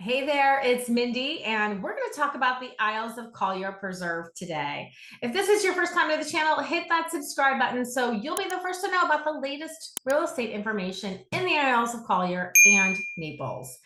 Hey there, it's Mindy, and we're going to talk about the Isles of Collier Preserve today. If this is your first time to the channel, hit that subscribe button so you'll be the first to know about the latest real estate information in the Isles of Collier and Naples.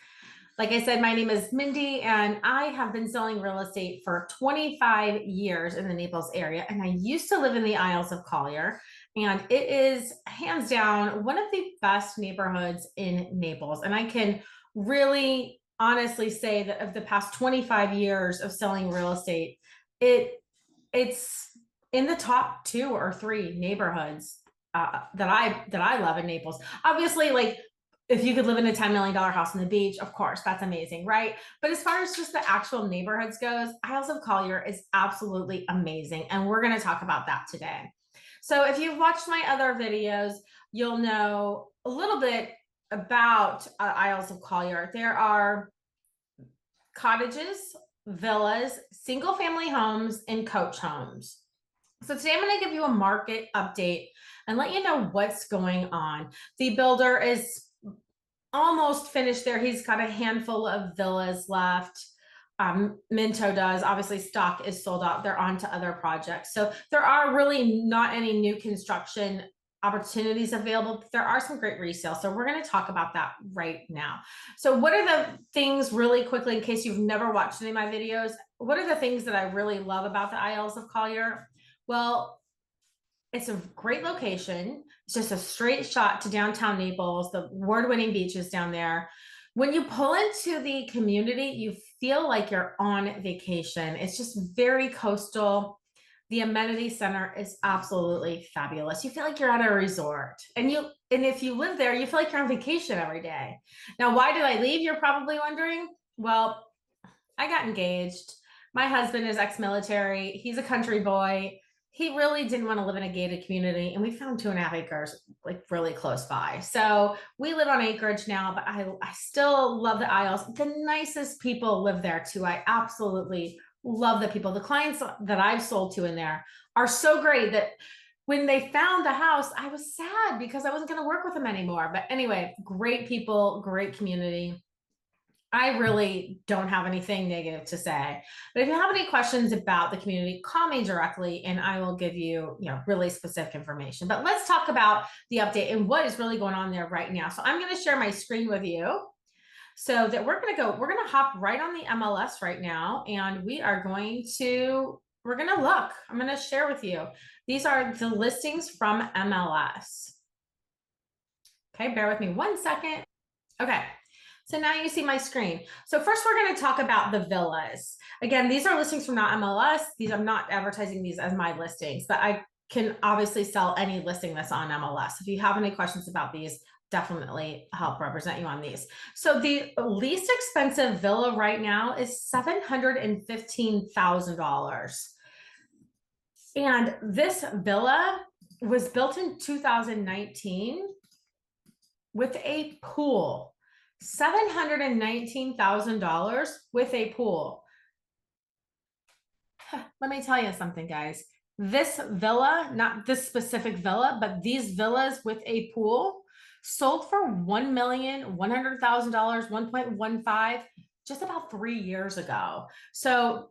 Like I said, my name is Mindy, and I have been selling real estate for 25 years in the Naples area, and I used to live in the Isles of Collier, and it is hands down one of the best neighborhoods in Naples, and I can really honestly say that of the past 25 years of selling real estate, it's in the top two or three neighborhoods that I love in Naples. Obviously, like if you could live in a $10 million house on the beach, of course, that's amazing, right? But as far as just the actual neighborhoods goes, Isles of Collier is absolutely amazing. And we're going to talk about that today. So if you've watched my other videos, you'll know a little bit about Isles of Collier. There are cottages, villas, single family homes, and coach homes. So today I'm going to give you a market update and let you know what's going on. The builder is almost finished there. He's got a handful of villas left. Minto does. Obviously, stock is sold out. They're on to other projects. So there are really not any new construction opportunities available, but there are some great resale. So we're going to talk about that right now. So what are the things really quickly, in case you've never watched any of my videos, what are the things that I really love about the Isles of Collier? Well, it's a great location. It's just a straight shot to downtown Naples, the award-winning beaches down there. When you pull into the community, you feel like you're on vacation. It's just very coastal. The amenity center is absolutely fabulous. You feel like you're at a resort. And if you live there, you feel like you're on vacation every day. Now, why did I leave? You're probably wondering. Well, I got engaged. My husband is ex-military. He's a country boy. He really didn't want to live in a gated community, and we found 2.5 acres like really close by. So we live on acreage now, but I still love the Isles. The nicest people live there too. I absolutely love the people. The clients that I've sold to in there are so great that when they found the house, I was sad because I wasn't going to work with them anymore. But anyway, great people, great community. I really don't have anything negative to say. But if you have any questions about the community, call me directly and I will give you, really specific information. But let's talk about the update and what is really going on there right now. So I'm going to share my screen with you so that we're going to hop right on the MLS right now, and we're going to look. I'm going to share with you. These are the listings from MLS. Okay, bear with me 1 second. Okay. So now you see my screen. So first we're going to talk about the villas. Again, these are listings from not MLS. I'm not advertising these as my listings, but I can obviously sell any listing that's on MLS. If you have any questions about these, definitely help represent you on these. So the least expensive villa right now is $715,000. And this villa was built in 2019 with a pool. $719,000 with a pool. Let me tell you something, guys. This villa, not this specific villa, but these villas with a pool sold for $1,100,000, 1.15, just about 3 years ago. So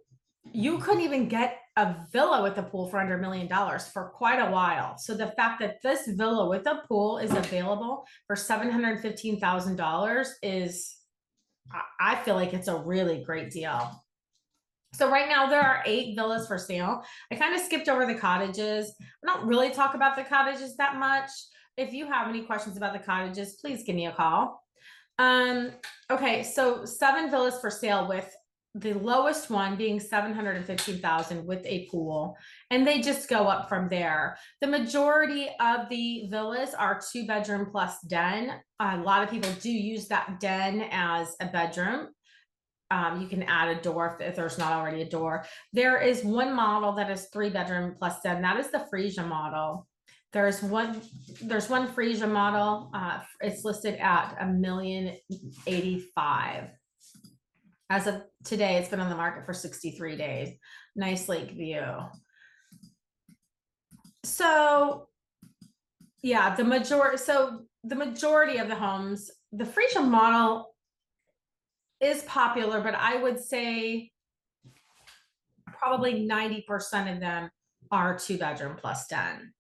you couldn't even get a villa with a pool for under $1 million for quite a while. So the fact that this villa with a pool is available for $715,000 is, I feel like it's a really great deal. So right now there are 8 villas for sale. I kind of skipped over the cottages. I don't really talk about the cottages that much. If you have any questions about the cottages, please give me a call. Okay, so 7 villas for sale, with the lowest one being $715,000 with a pool, and they just go up from there. The majority of the villas are 2-bedroom plus den. A lot of people do use that den as a bedroom. You can add a door if there's not already a door. There is one model that is 3-bedroom plus den. That is the Frisia model. There's one Frisia model. It's listed at $1,085,000. As of today, it's been on the market for 63 days. Nice lake view. So yeah, the majority of the homes, the Frisia model is popular, but I would say probably 90% of them are 2-bedroom plus den.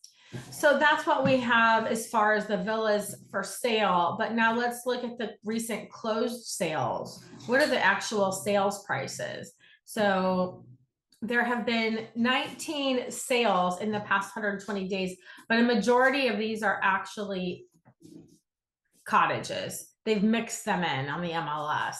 So that's what we have as far as the villas for sale. But now let's look at the recent closed sales. What are the actual sales prices? So there have been 19 sales in the past 120 days, but a majority of these are actually cottages. They've mixed them in on the MLS.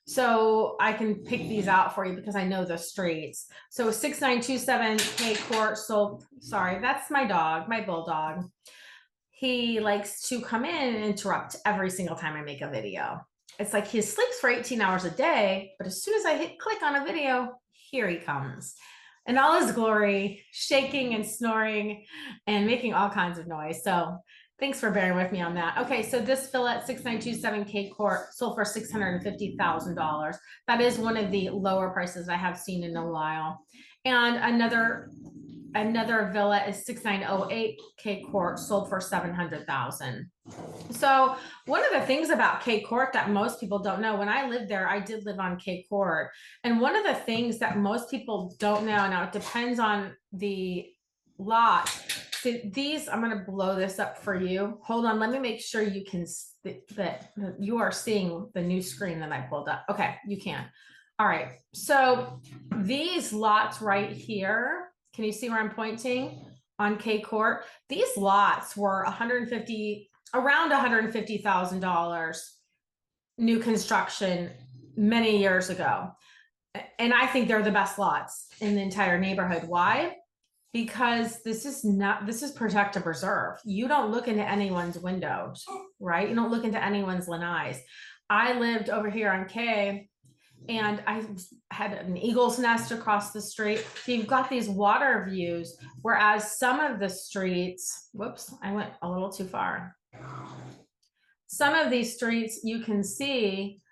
So I can pick these out for you because I know the streets. So 6927 K Court sold, sorry, that's my dog, my bulldog. He likes to come in and interrupt every single time I make a video. It's like he sleeps for 18 hours a day, but as soon as I hit click on a video, here he comes in all his glory, shaking and snoring and making all kinds of noise. So thanks for bearing with me on that. Okay, so this villa at 6927 K Court sold for $650,000. That is one of the lower prices I have seen in a while. And another villa is 6908 K Court sold for $700,000. So one of the things about K Court that most people don't know, when I lived there, I did live on K Court. And one of the things that most people don't know, now it depends on the lot. So these, I'm going to blow this up for you. Hold on. Let me make sure you can, that you are seeing the new screen that I pulled up. Okay, you can. All right. So these lots right here, can you see where I'm pointing on K Court? These lots were around $150,000 new construction many years ago. And I think they're the best lots in the entire neighborhood. Why? Because this is protective reserve. You don't look into anyone's windows, right? You don't look into anyone's lanais. I lived over here on K, and I had an eagle's nest across the street. So you've got these water views, whereas some of the streets, whoops, I went a little too far. Some of these streets you can see,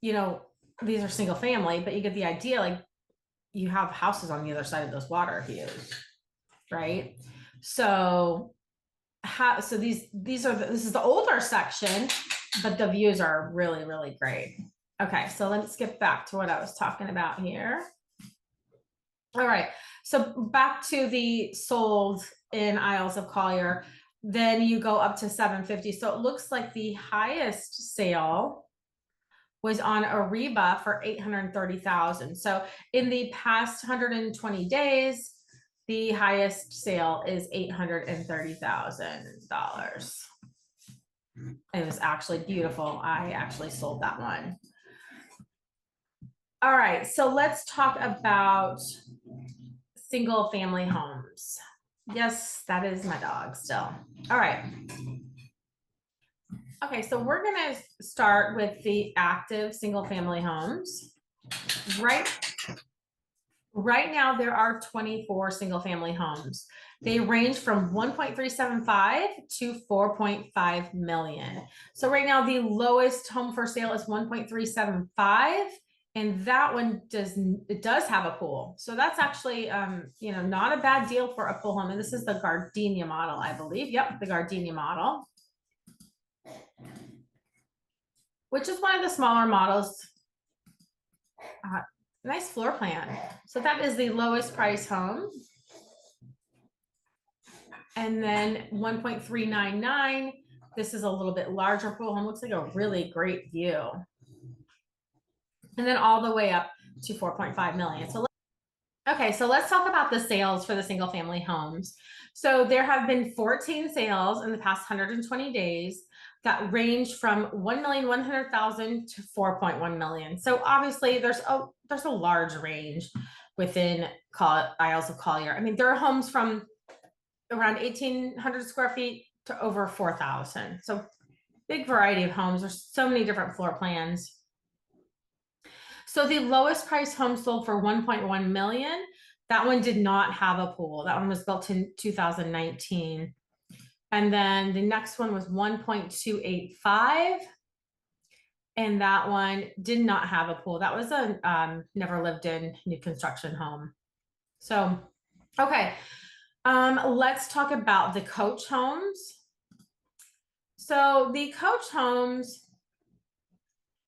you know, these are single family, but you get the idea, like you have houses on the other side of those water views, right? So this is the older section, but the views are really, really great. Okay, so let's get back to what I was talking about here. All right, so back to the sold in Isles of Collier, then you go up to 750. So it looks like the highest sale was on Ariba for 830,000. So in the past 120 days, the highest sale is $830,000. It was actually beautiful. I actually sold that one. All right, so let's talk about single family homes. Yes, that is my dog still. All right. Okay, so we're gonna start with the active single family homes. Right now, there are 24 single family homes. They range from 1.375 to 4.5 million. So right now, the lowest home for sale is 1.375. And that one does have a pool. So that's actually, not a bad deal for a pool home. And this is the Gardenia model, I believe. Yep, the Gardenia model, which is one of the smaller models. Nice floor plan. So that is the lowest price home. And then 1.399. This is a little bit larger pool home. Looks like a really great view. And then all the way up to 4.5 million. So let's talk about the sales for the single family homes. So there have been 14 sales in the past 120 days that range from 1,100,000 to 4.1 million. So obviously there's a large range within Isles of Collier. I mean, there are homes from around 1,800 square feet to over 4,000. So big variety of homes. There's so many different floor plans. So the lowest price home sold for 1.1 million. That one did not have a pool. That one was built in 2019. And then the next one was 1.285. And that one did not have a pool. That was a never lived in new construction home. So, okay. Let's talk about the coach homes. So the coach homes,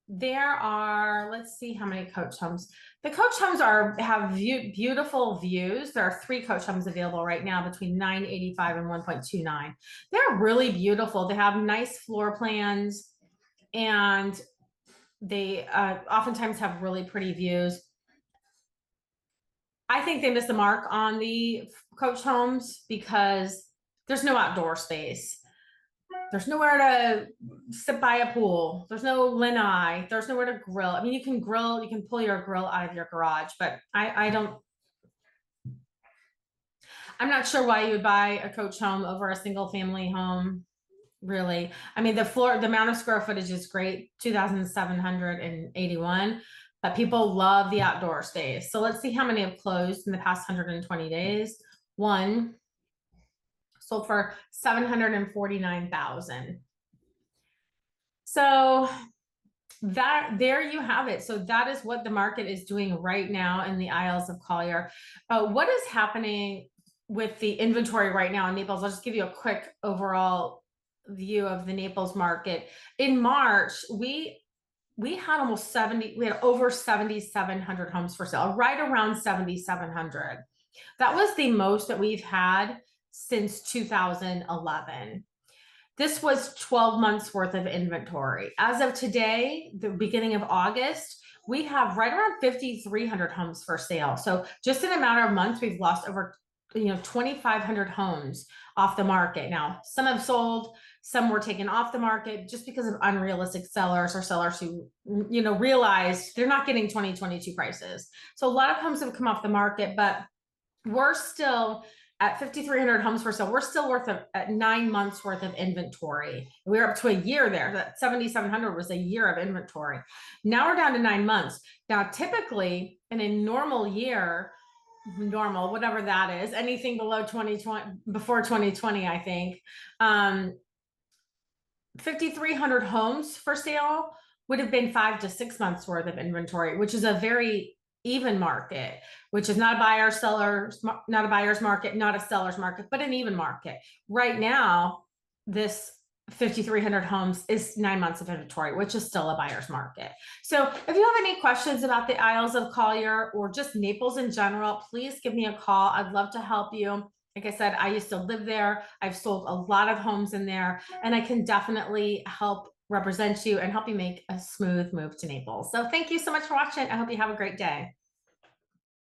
There are, let's see how many coach homes. The coach homes have beautiful views. There are 3 coach homes available right now between 985 and 1.29. They're really beautiful. They have nice floor plans, and they oftentimes have really pretty views. I think they missed the mark on the coach homes because there's no outdoor space. There's nowhere to sit by a pool. There's no lanai. There's nowhere to grill. I mean, you can grill, you can pull your grill out of your garage, but I'm not sure why you would buy a coach home over a single family home, really. I mean, the amount of square footage is great, 2,781, but people love the outdoor space. So let's see how many have closed in the past 120 days. One sold for 749,000. So there you have it. So that is what the market is doing right now in the Isles of Collier. What is happening with the inventory right now in Naples? I'll just give you a quick overall view of the Naples market. In March, we had we had over 7,700 homes for sale, right around 7,700. That was the most that we've had since 2011. This was 12 months worth of inventory. As of today, the beginning of August, we have right around 5,300 homes for sale. So just in a matter of months, we've lost over 2,500 homes off the market. Now, some have sold, some were taken off the market just because of unrealistic sellers or sellers who, realized they're not getting 2022 prices. So a lot of homes have come off the market, but we're still at 5,300 homes for sale. We're still at 9 months worth of inventory. We were up to a year there. That 7,700 was a year of inventory. Now we're down to 9 months. Now, typically in a normal year, whatever that is, anything below 2020, before 2020, I think, 5,300 homes for sale would have been 5 to 6 months worth of inventory, which is a very even market, which is not a buyer's market, not a seller's market, but an even market. Right now, this 5,300 homes is 9 months of inventory, which is still a buyer's market. So if you have any questions about the Isles of Collier or just Naples in general, please give me a call. I'd love to help you. Like I said, I used to live there. I've sold a lot of homes in there, and I can definitely help represent you and help you make a smooth move to Naples. So thank you so much for watching. I hope you have a great day.